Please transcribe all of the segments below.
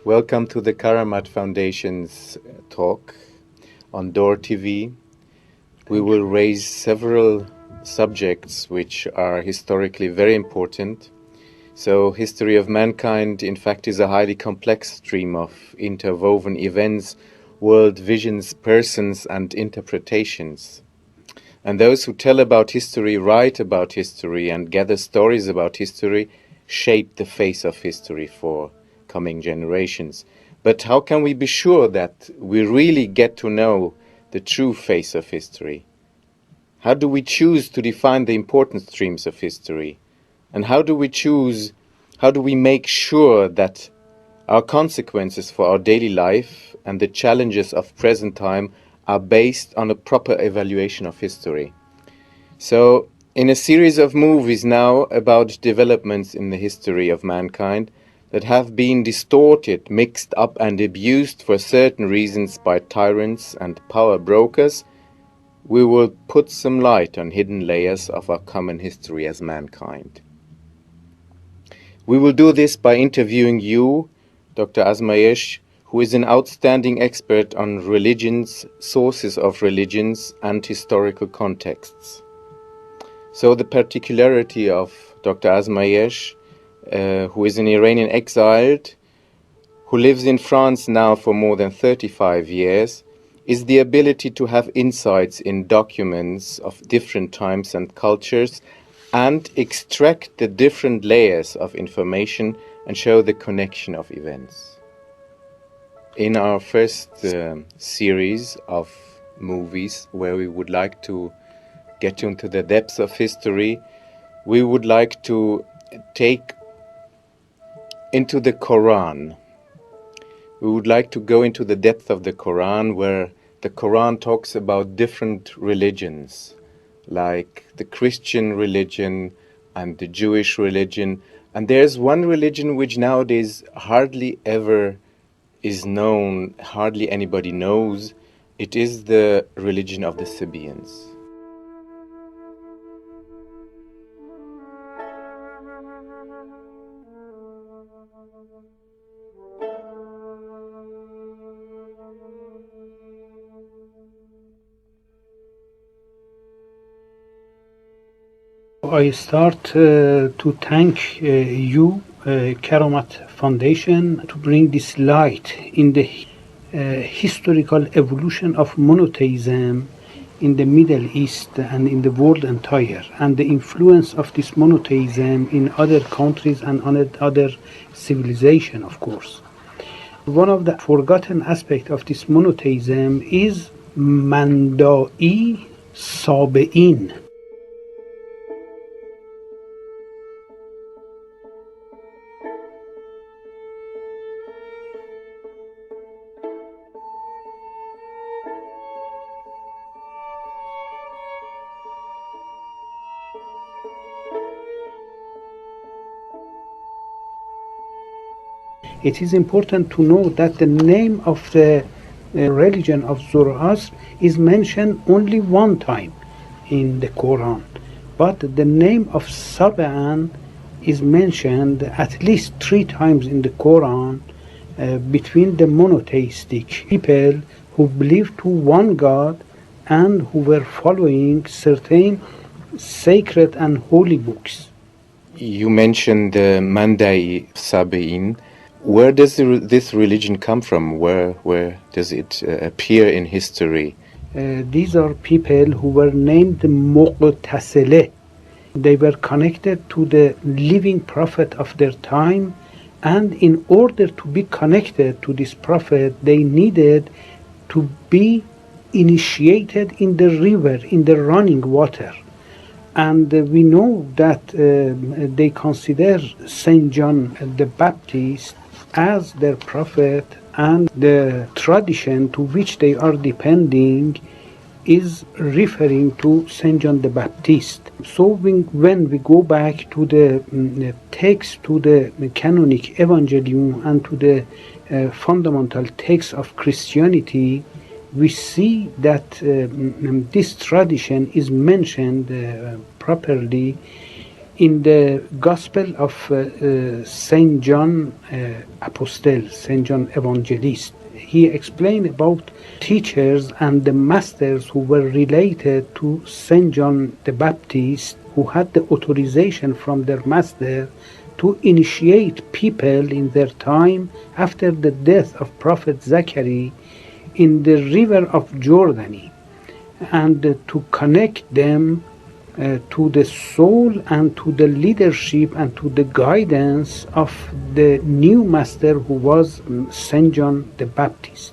Welcome to the Karamat Foundation's talk on Door TV. We will raise several subjects which are historically very important. So, history of mankind, in fact, is a highly complex stream of interwoven events, world visions, persons, and interpretations. And those who tell about history, write about history, and gather stories about history shape the face of history for coming generations. But how can we be sure that we really get to know the true face of history? How do we choose to define the important streams of history? And how do we make sure that our consequences for our daily life and the challenges of present time are based on a proper evaluation of history? So, in a series of movies now about developments in the history of mankind that have been distorted, mixed up and abused for certain reasons by tyrants and power brokers, we will put some light on hidden layers of our common history as mankind. We will do this by interviewing you, Dr. Azmayesh, who is an outstanding expert on religions, sources of religions, and historical contexts. So the particularity of Dr. Azmayesh, who is an Iranian exiled, who lives in France now for more than 35 years, is the ability to have insights in documents of different times and cultures and extract the different layers of information and show the connection of events. In our first series of movies where we would like to get into the depths of history, we would like to take into the Quran. We would like to go into the depth of the Quran, where the Quran talks about different religions, like the Christian religion and the Jewish religion. And there's one religion which nowadays hardly ever is known, hardly anybody knows. It is the religion of the Sabaeans. I start to thank you, Karamat Foundation, to bring this light in the historical evolution of monotheism in the Middle East and in the world entire, and the influence of this monotheism in other countries and on other civilization, of course. One of the forgotten aspects of this monotheism is Mandaei Sabein. It is important to know that the name of the religion of Zoroaster is mentioned only one time in the Quran, but the name of Sabean is mentioned at least 3 times in the Quran between the monotheistic people who believed to one God and who were following certain sacred and holy books. You mentioned the Mandaean Sabaean. Where does this religion come from? Where does it appear in history? These are people who were named Muqtasile. They were connected to the living prophet of their time, and in order to be connected to this prophet, they needed to be initiated in the river, in the running water. And we know that they consider Saint John the Baptist as their prophet, and the tradition to which they are depending is referring to Saint John the Baptist. So when we go back to the text, to the canonic evangelium and to the fundamental text of Christianity, we see that this tradition is mentioned properly In the Gospel of Saint John Apostle, Saint John Evangelist, he explained about teachers and the masters who were related to Saint John the Baptist, who had the authorization from their master to initiate people in their time after the death of Prophet Zachariah in the river of Jordan, and to connect them to the soul and to the leadership and to the guidance of the new master who was Saint John the Baptist.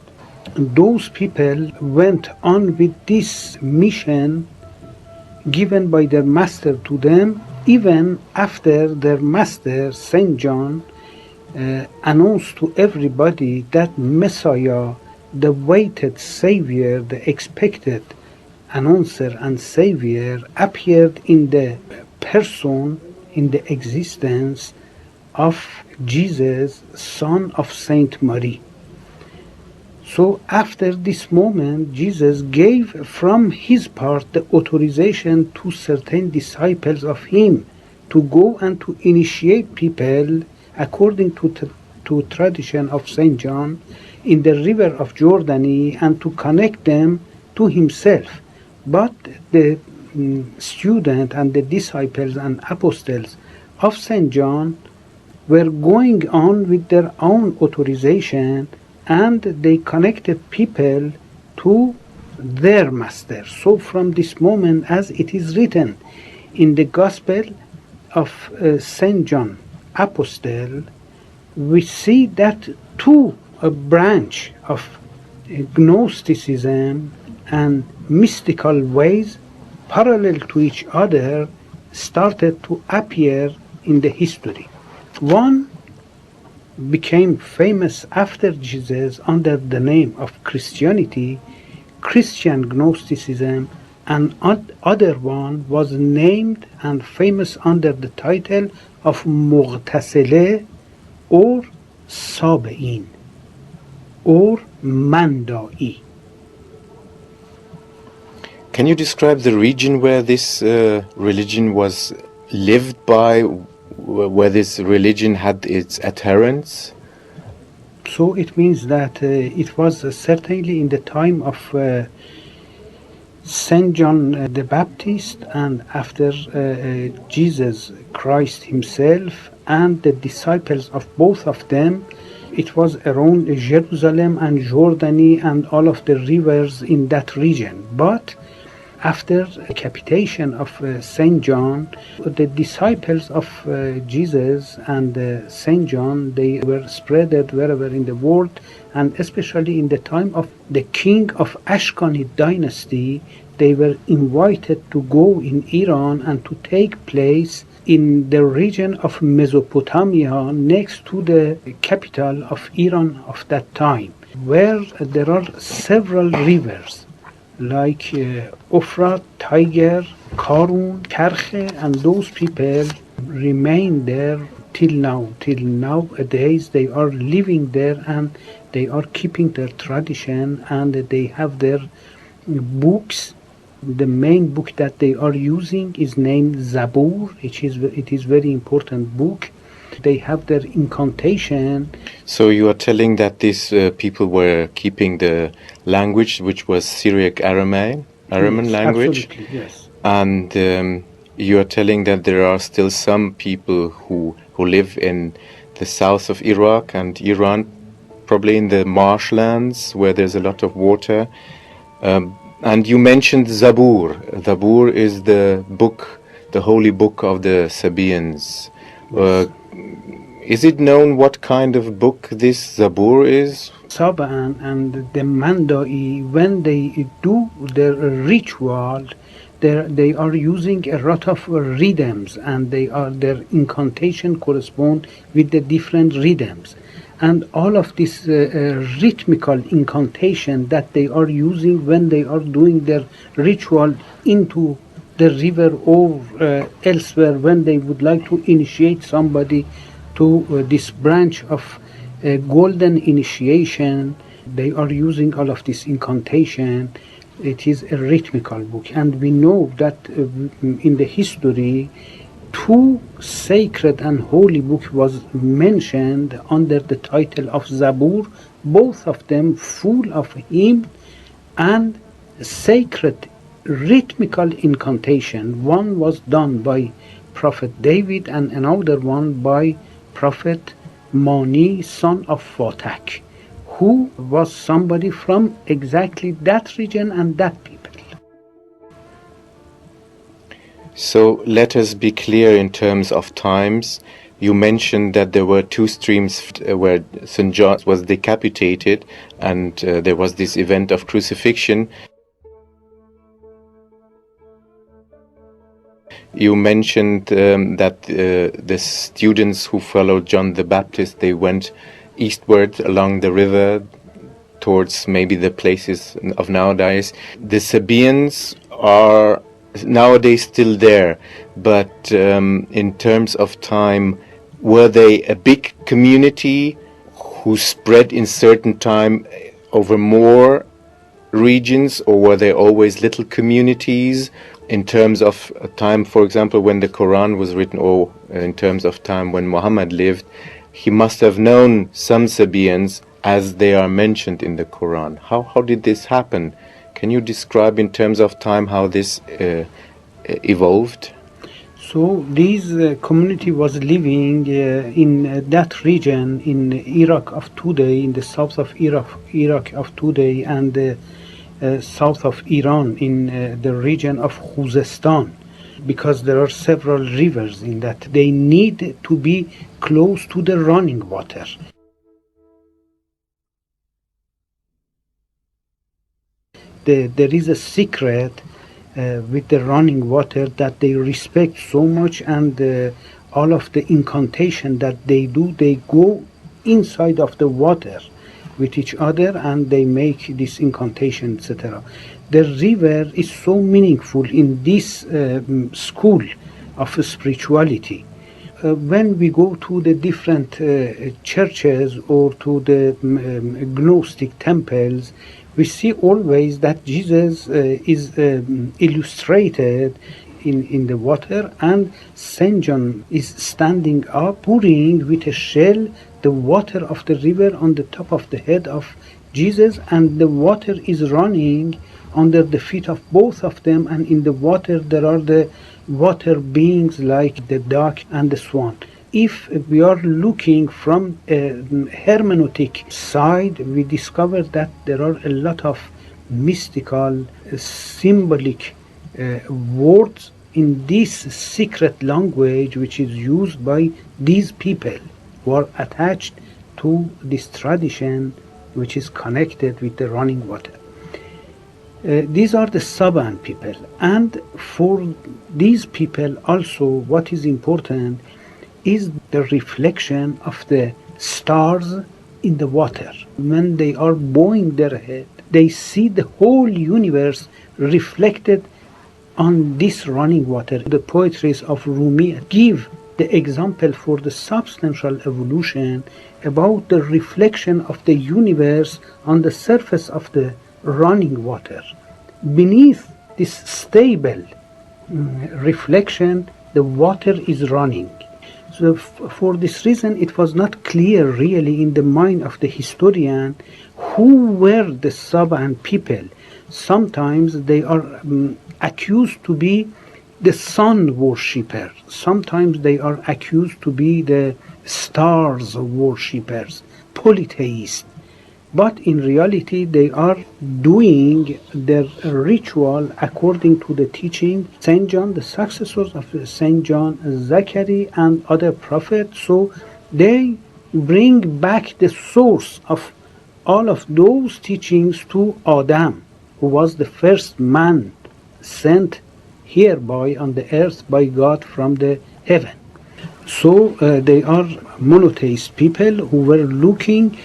And those people went on with this mission given by their master to them, even after their master Saint John announced to everybody that Messiah, the waited Savior, the expected announcer and Savior, appeared in the person, in the existence of Jesus, son of Saint Mary. So after this moment, Jesus gave from his part the authorization to certain disciples of him to go and to initiate people according to tradition of Saint John in the river of Jordan, and to connect them to himself. But the student and the disciples and apostles of Saint John were going on with their own authorization, and they connected people to their master. So from this moment, as it is written in the Gospel of Saint John Apostle, we see that two branch of Gnosticism and mystical ways parallel to each other started to appear in the history. One became famous after Jesus under the name of Christianity, Christian Gnosticism, and other one was named and famous under the title of Mu'tasile or Sabe'in or Mandai. Can you describe the region where this religion was lived by, where this religion had its adherents? So it means that it was certainly in the time of Saint John the Baptist, and after Jesus Christ himself and the disciples of both of them. It was around Jerusalem and Jordan and all of the rivers in that region. But after the capitation of Saint John, the disciples of Jesus and Saint John, they were spreaded wherever in the world, and especially in the time of the king of Ashkanid dynasty, they were invited to go in Iran and to take place in the region of Mesopotamia next to the capital of Iran of that time, where there are several rivers like Euphrates, Tigris, Karun, Karun, and those people remain there till now. Till nowadays they are living there and they are keeping their tradition, and they have their books. The main book that they are using is named Zabur. It is very important book. They have their incantation. So you are telling that these people were keeping the language, which was Syriac Araman Yes, language? Absolutely, yes. And you are telling that there are still some people who live in the south of Iraq and Iran, probably in the marshlands where there's a lot of water. And you mentioned Zabur. Zabur is the book, the holy book of the Sabaeans. Yes. Is it known what kind of book this Zabur is? Saban and the Mandaean, when they do their ritual, they are using a lot of rhythms, and their incantation correspond with the different rhythms. And all of this rhythmical incantation that they are using when they are doing their ritual into the river or elsewhere, when they would like to initiate somebody to this branch of golden initiation, they are using all of this incantation. It is a rhythmical book, and we know that in the history two sacred and holy books was mentioned under the title of Zabur, both of them full of hymn and sacred rhythmical incantation. One was done by Prophet David and another one by Prophet Mani, son of Fatak, who was somebody from exactly that region and that people. So let us be clear in terms of times. You mentioned that there were two streams where St. John was decapitated and there was this event of crucifixion. You mentioned that the students who followed John the Baptist, they went eastward along the river towards maybe the places of nowadays. The Sabaeans are nowadays still there, but in terms of time, were they a big community who spread in certain time over more regions, or were they always little communities? In terms of time, for example, when the Quran was written, or in terms of time when Muhammad lived, he must have known some Sabaeans as they are mentioned in the Quran. How did this happen? Can you describe in terms of time how this evolved? So this community was living in that region in Iraq of today, in the south of Iraq of today, and the south of Iran in the region of Khuzestan, because there are several rivers in that. They need to be close to the running water. There is a secret with the running water that they respect so much, and all of the incantation that they do, they go inside of the water with each other and they make this incantation, etc. The river is so meaningful in this school of spirituality. When we go to the different churches or to the Gnostic temples, we see always that Jesus is illustrated in the water, and Saint John is standing up, pouring with a shell the water of the river on the top of the head of Jesus, and the water is running under the feet of both of them, and in the water there are the water beings like the duck and the swan. If we are looking from a hermeneutic side, we discover that there are a lot of mystical, symbolic words in this secret language which is used by these people who are attached to this tradition which is connected with the running water. These are the Sabaean people, and for these people also what is important is the reflection of the stars in the water. When they are bowing their head, they see the whole universe reflected on this running water. The poetries of Rumi give the example for the substantial evolution about the reflection of the universe on the surface of the running water. Beneath this stable reflection, the water is running. So for this reason, it was not clear really in the mind of the historian who were the Sabaean people. Sometimes they are accused to be the sun worshippers. Sometimes they are accused to be the stars worshippers, polytheists. But in reality, they are doing their ritual according to the teaching Saint John, the successors of Saint John, Zachary, and other prophets. So they bring back the source of all of those teachings to Adam, who was the first man sent hereby on the earth by God from the heaven. So they are monotheist people who were looking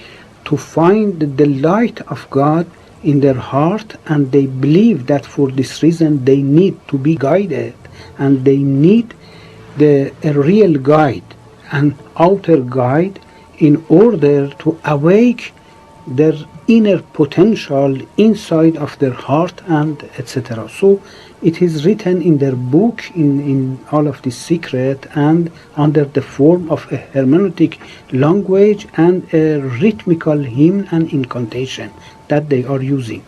to find the light of God in their heart, and they believe that for this reason they need to be guided, and they need a real guide, an outer guide, in order to awake their inner potential inside of their heart and etc. So it is written in their book in all of this secret and under the form of a hermeneutic language and a rhythmical hymn and incantation that they are using.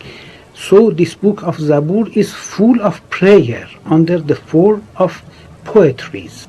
So this book of Zabur is full of prayer under the form of poetries.